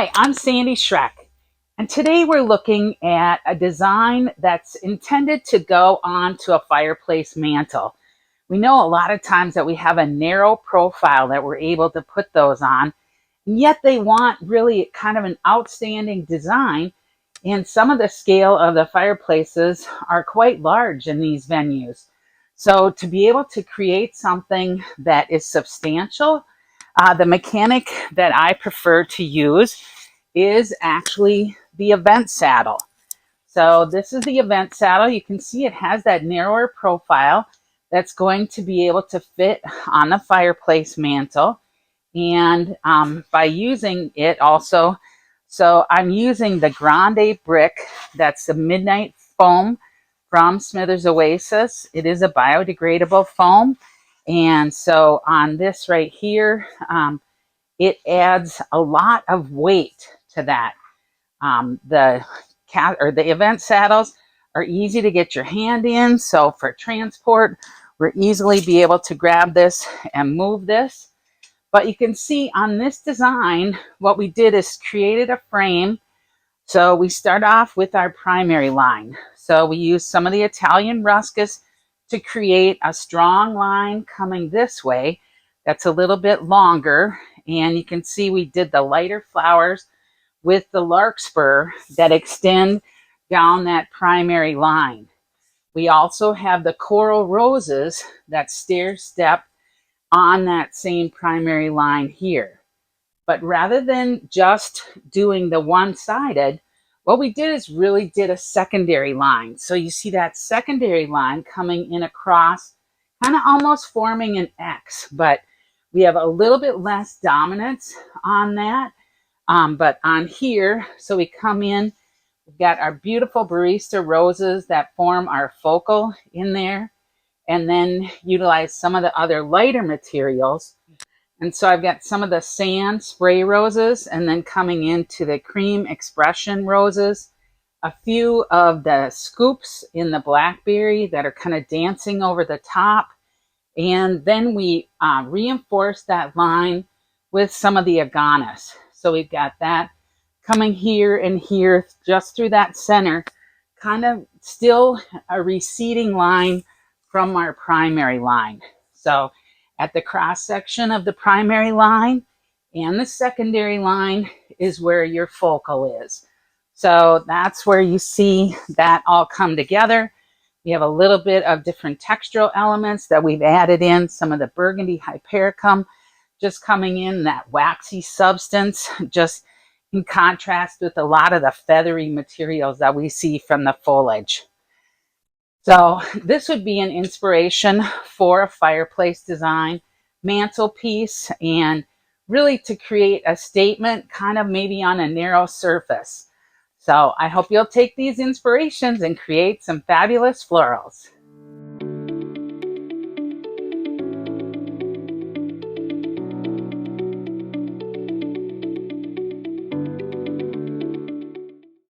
Hi, I'm Sandy Schreck, and today we're looking at a design that's intended to go onto a fireplace mantle. We know a lot of times that we have a narrow profile that we're able to put those on, and yet they want really kind of an outstanding design, and some of the scale of the fireplaces are quite large in these venues. So to be able to create something that is substantial, the mechanic that I prefer to use is actually the event saddle. So this is the event saddle. You can see it has that narrower profile that's going to be able to fit on the fireplace mantle. And by using it also, so I'm using the Grande brick. That's the Midnight foam from Smithers Oasis. It is a biodegradable foam. And so on this right here, it adds a lot of weight to that. The event saddles are easy to get your hand in. So for transport, we'll easily be able to grab this and move this. But you can see on this design, what we did is created a frame. So we start off with our primary line. So we use some of the Italian ruscus to create a strong line coming this way. That's a little bit longer. And you can see we did the lighter flowers with the larkspur that extend down that primary line. We also have the coral roses that stair step on that same primary line here. But rather than just doing the one-sided, what we did is really did a secondary line. So you see that secondary line coming in across, kind of almost forming an X, but we have a little bit less dominance on that. But on here, so we come in, we've got our beautiful barista roses that form our focal in there, and then utilize some of the other lighter materials. And so I've got some of the sand spray roses, and then coming into the cream expression roses, a few of the scoops in the blackberry that are kind of dancing over the top. And then we reinforce that line with some of the aganis. So we've got that coming here and here just through that center, kind of still a receding line from our primary line. So at the cross section of the primary line and the secondary line is where your focal is. So that's where you see that all come together. We have a little bit of different textural elements that we've added in, some of the burgundy hypericum just coming in, that waxy substance, just in contrast with a lot of the feathery materials that we see from the foliage. So this would be an inspiration for a fireplace design, mantelpiece, and really to create a statement kind of maybe on a narrow surface. So I hope you'll take these inspirations and create some fabulous florals.